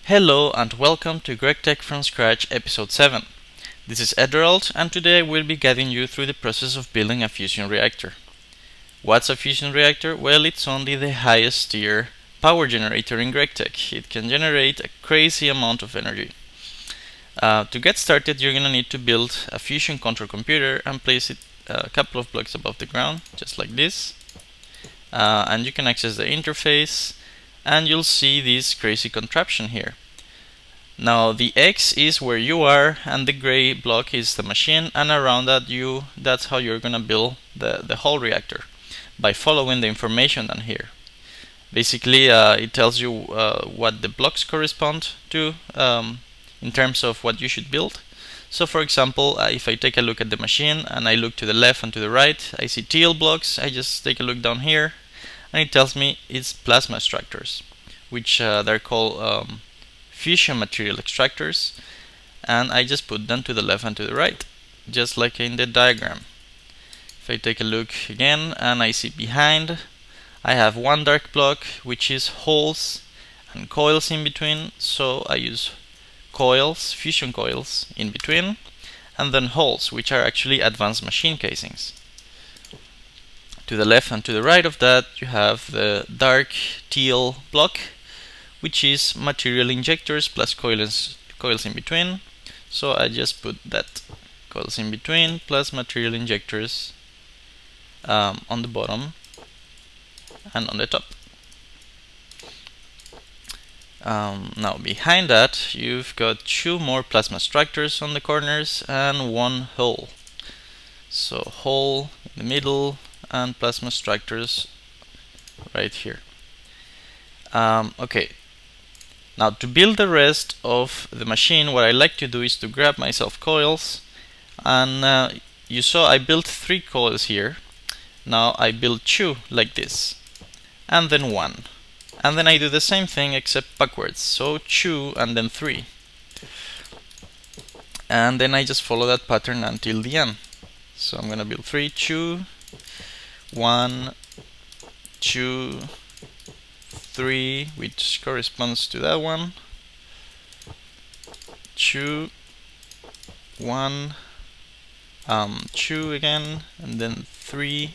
Hello and welcome to GregTech from Scratch episode 7. This is Edoreld and today we'll be guiding you through the process of building a fusion reactor. What's a fusion reactor? Well, it's only the highest tier power generator in GregTech. It can generate a crazy amount of energy. To get started, you're gonna need to build a fusion control computer and place it a couple of blocks above the ground, just like this. And you can access the interface and you'll see this crazy contraption here. Now the X is where you are and the gray block is the machine, and around that's how you're gonna build the whole reactor by following the information down here. Basically it tells you what the blocks correspond to in terms of what you should build. So for example, if I take a look at the machine and I look to the left and to the right, I see teal blocks. I just take a look down here and it tells me it's plasma extractors, which they're called fusion material extractors, and I just put them to the left and to the right, just like in the diagram. If I take a look again and I see behind, I have one dark block which is holes and coils in between, so I use coils, fusion coils in between, and then holes, which are actually advanced machine casings. To the left and to the right of that you have the dark teal block, which is material injectors plus coils in between. So I just put that coils in between plus material injectors on the bottom and on the top. Now behind that you've got two more plasma extractors on the corners and one hole. So hole in the middle and plasma extractors right here. Okay, now to build the rest of the machine, what I like to do is to grab myself coils, and you saw I built 3 coils here. Now I build 2 like this, and then 1, and then I do the same thing except backwards, so 2 and then 3, and then I just follow that pattern until the end. So I'm gonna build 3, 2, 1, 2, 3, which corresponds to that one, 2, 1, 2 again, and then 3,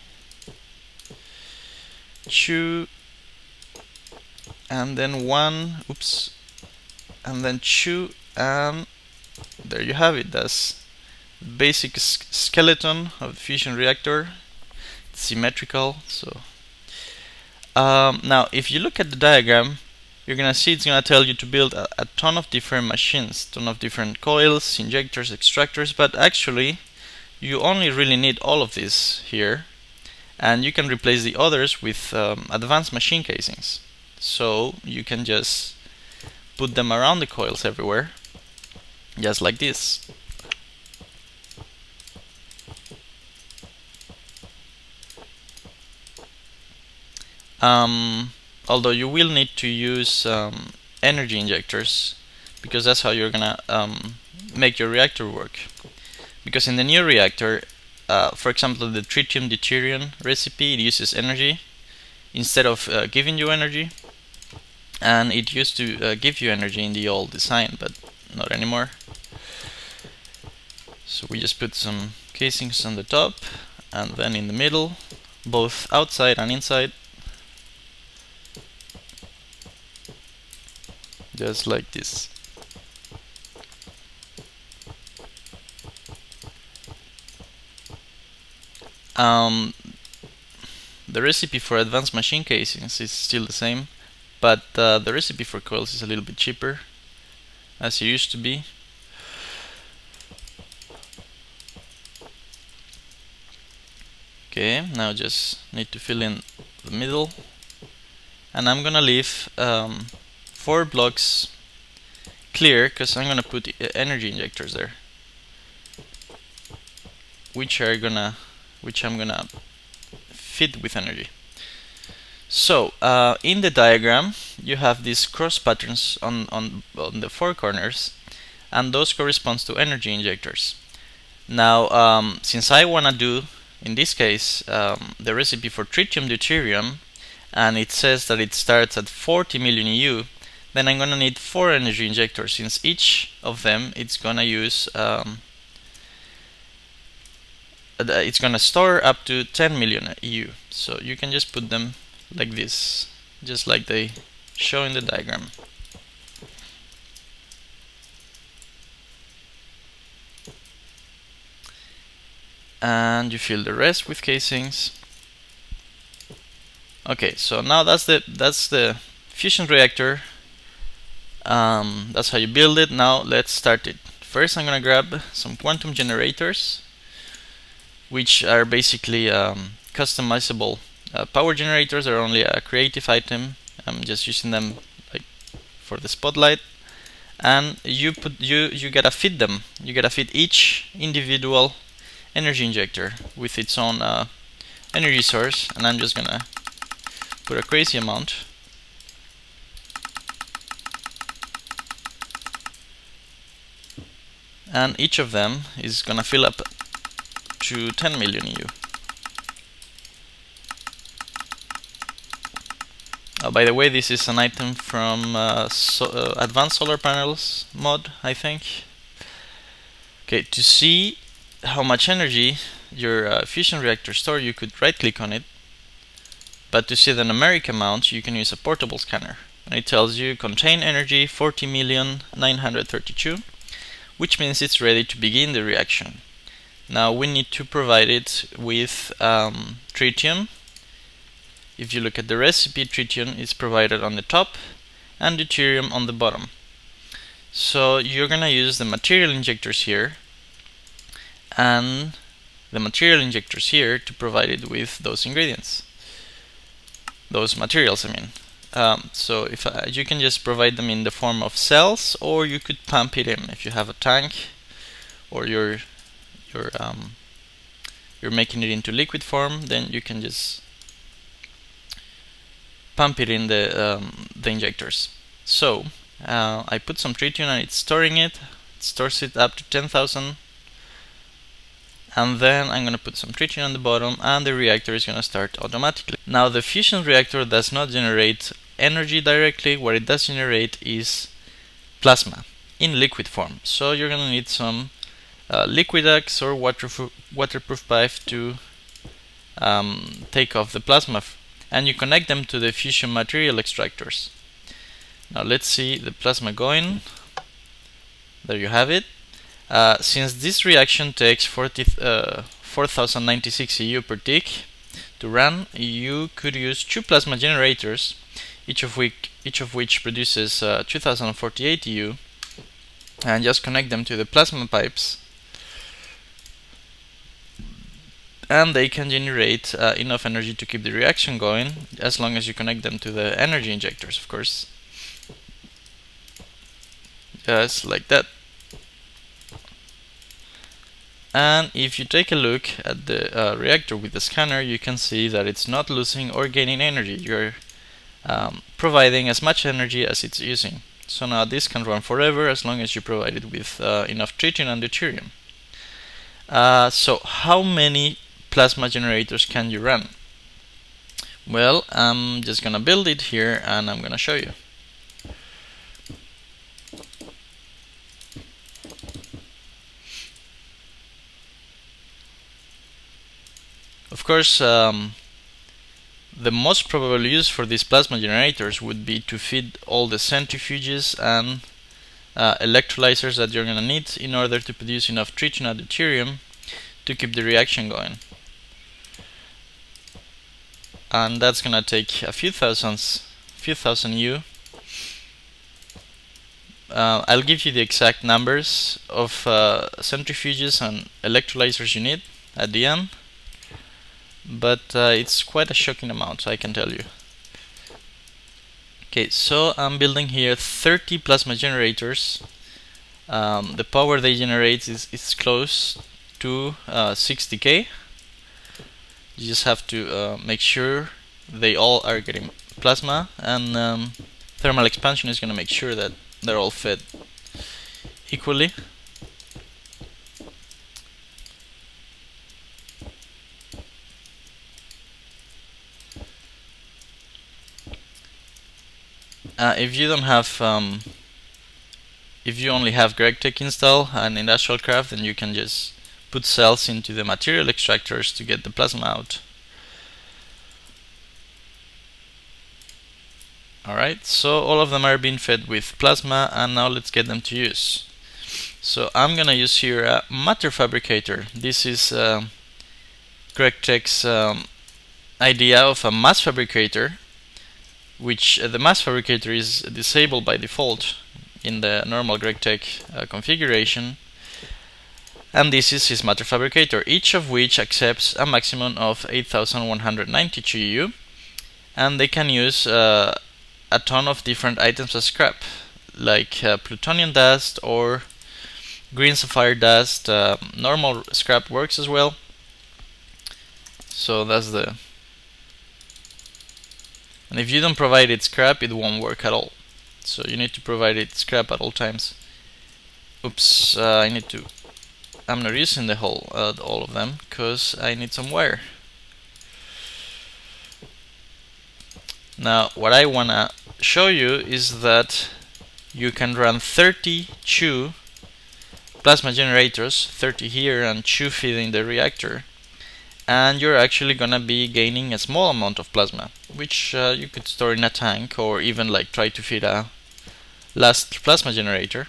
2, and then 1, oops, and then 2, and there you have it. That's the basic skeleton of the fusion reactor. It's symmetrical. So now if you look at the diagram, you're gonna see it's gonna tell you to build a ton of different machines, ton of different coils, injectors, extractors, but actually you only really need all of this here, and you can replace the others with advanced machine casings. So you can just put them around the coils everywhere, just like this. Although you will need to use energy injectors, because that's how you're gonna make your reactor work. Because in the new reactor, for example, the tritium deuterium recipe, it uses energy instead of giving you energy, and it used to give you energy in the old design, but not anymore. So we just put some casings on the top and then in the middle, both outside and inside, just like this. The recipe for advanced machine casings is still the same, but the recipe for coils is a little bit cheaper, as it used to be. Okay, now just need to fill in the middle, and I'm gonna leave 4 blocks clear because I'm gonna put energy injectors there, which I'm gonna fit with energy. So in the diagram you have these cross patterns on the 4 corners, and those corresponds to energy injectors. Now since I wanna do in this case the recipe for tritium deuterium, and it says that it starts at 40 million EU, then I'm gonna need 4 energy injectors, since each of them it's gonna use it's gonna store up to 10 million EU. So you can just put them like this, just like they show in the diagram. And you fill the rest with casings. Okay, so now that's the fusion reactor. That's how you build it. Now let's start it. First, I'm gonna grab some quantum generators, which are basically customizable power generators. Are only a creative item. I'm just using them like for the spotlight. And you gotta fit them. You gotta fit each individual energy injector with its own energy source, and I'm just gonna put a crazy amount. And each of them is gonna fill up to 10 million EU. By the way, this is an item from Advanced Solar Panels mod, I think. Okay, to see how much energy your fusion reactor stores, you could right click on it. But to see the numeric amount, you can use a portable scanner. And it tells you contain energy 40,932,000, which means it's ready to begin the reaction. Now we need to provide it with tritium. If you look at the recipe, tritium is provided on the top and deuterium on the bottom. So you're gonna use the material injectors here and the material injectors here to provide it with those ingredients. Those materials, I mean. So if you can just provide them in the form of cells, or you could pump it in if you have a tank, or you're making it into liquid form. Then you can just pump it in the injectors. So I put some tritium and it's storing it. It stores it up to 10,000. And then I'm going to put some tritium on the bottom, and the reactor is going to start automatically. Now the fusion reactor does not generate energy directly. What it does generate is plasma in liquid form. So you're going to need some Liquidex or waterproof pipe to take off the plasma, and you connect them to the fusion material extractors. Now let's see the plasma going. There you have it. Since this reaction takes 4096 EU per tick to run, you could use 2 plasma generators, each of which produces 2048 EU, and just connect them to the plasma pipes, and they can generate enough energy to keep the reaction going, as long as you connect them to the energy injectors, of course. Just like that. And if you take a look at the reactor with the scanner, you can see that it's not losing or gaining energy. You're providing as much energy as it's using. So now this can run forever as long as you provide it with enough tritium and deuterium. So how many plasma generators can you run? Well, I'm just gonna build it here and I'm gonna show you. Of course, the most probable use for these plasma generators would be to feed all the centrifuges and electrolyzers that you're gonna need in order to produce enough tritium and deuterium to keep the reaction going. And that's gonna take a few thousand U. I'll give you the exact numbers of centrifuges and electrolyzers you need at the end. But it's quite a shocking amount, I can tell you. Okay, so I'm building here 30 plasma generators. The power they generate is close to 60k. You just have to make sure they all are getting plasma, and thermal expansion is going to make sure that they're all fed equally. If you don't have if you only have GregTech installed and Industrial Craft, then you can just put cells into the material extractors to get the plasma out. Alright, so all of them are being fed with plasma, and now let's get them to use. So I'm gonna use here a matter fabricator. This is GregTech's idea of a mass fabricator, which the mass fabricator is disabled by default in the normal GregTech configuration, and this is his matter fabricator, each of which accepts a maximum of 8192 EU, and they can use a ton of different items as scrap, like plutonium dust or green sapphire dust. Normal scrap works as well. So that's the... And if you don't provide it scrap, it won't work at all. So you need to provide it scrap at all times. Oops, I'm not using the whole all of them because I need some wire. Now what I wanna show you is that you can run 32 plasma generators, 30 here and 2 feeding the reactor, and you're actually gonna be gaining a small amount of plasma, which you could store in a tank, or even like try to feed a last plasma generator.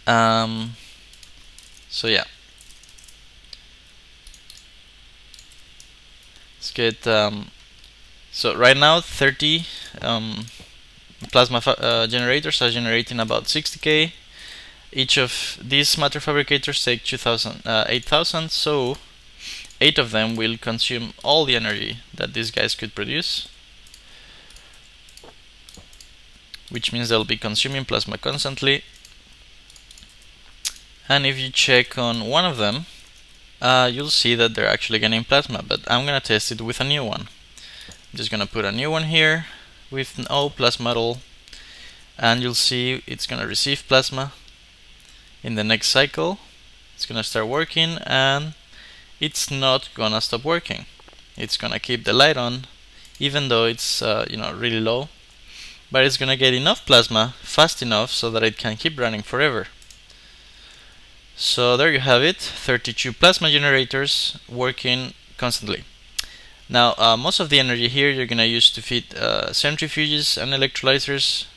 So yeah, let's get so right now 30 plasma generators are generating about 60k. Each of these matter fabricators take 8,000, so 8 of them will consume all the energy that these guys could produce, which means they'll be consuming plasma constantly. And if you check on one of them, you'll see that they're actually getting plasma, but I'm gonna test it with a new one. I'm just gonna put a new one here with no plasma at all, and you'll see it's gonna receive plasma. In the next cycle, it's gonna start working, and it's not gonna stop working. It's gonna keep the light on, even though it's really low, but it's gonna get enough plasma fast enough so that it can keep running forever. So there you have it, 32 plasma generators working constantly. Now most of the energy here you're gonna use to feed centrifuges and electrolyzers,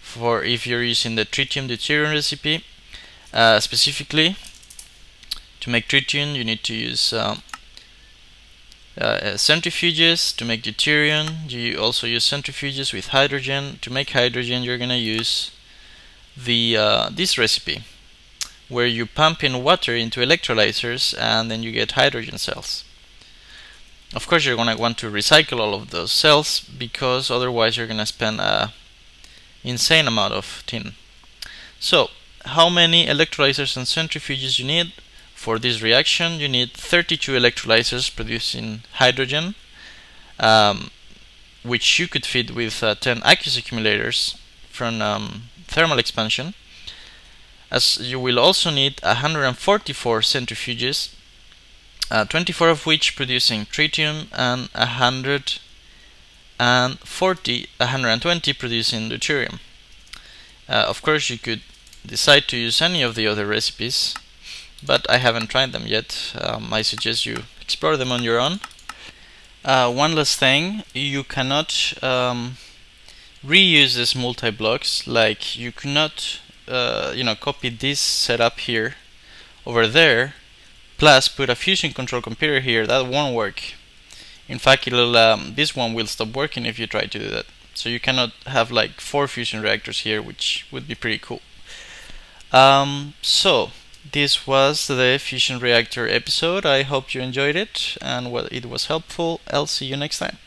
for if you're using the tritium deuterium recipe. Specifically, to make tritium you need to use centrifuges. To make deuterium you also use centrifuges with hydrogen. To make hydrogen you're gonna use the this recipe, where you pump in water into electrolyzers and then you get hydrogen cells. Of course you're gonna want to recycle all of those cells, because otherwise you're gonna spend a insane amount of tin. So how many electrolyzers and centrifuges you need for this reaction? You need 32 electrolyzers producing hydrogen, which you could feed with 10 aqueous accumulators from thermal expansion. As you will also need 144 centrifuges, 24 of which producing tritium, and 120 producing deuterium. Of course you could decide to use any of the other recipes, but I haven't tried them yet. I suggest you explore them on your own. One last thing, you cannot reuse these multi-blocks. Like you cannot copy this setup here over there, plus put a fusion control computer here. That won't work. In fact, this one will stop working if you try to do that. So you cannot have like 4 fusion reactors here, which would be pretty cool. So this was the fusion reactor episode. I hope you enjoyed it and it was helpful. I'll see you next time.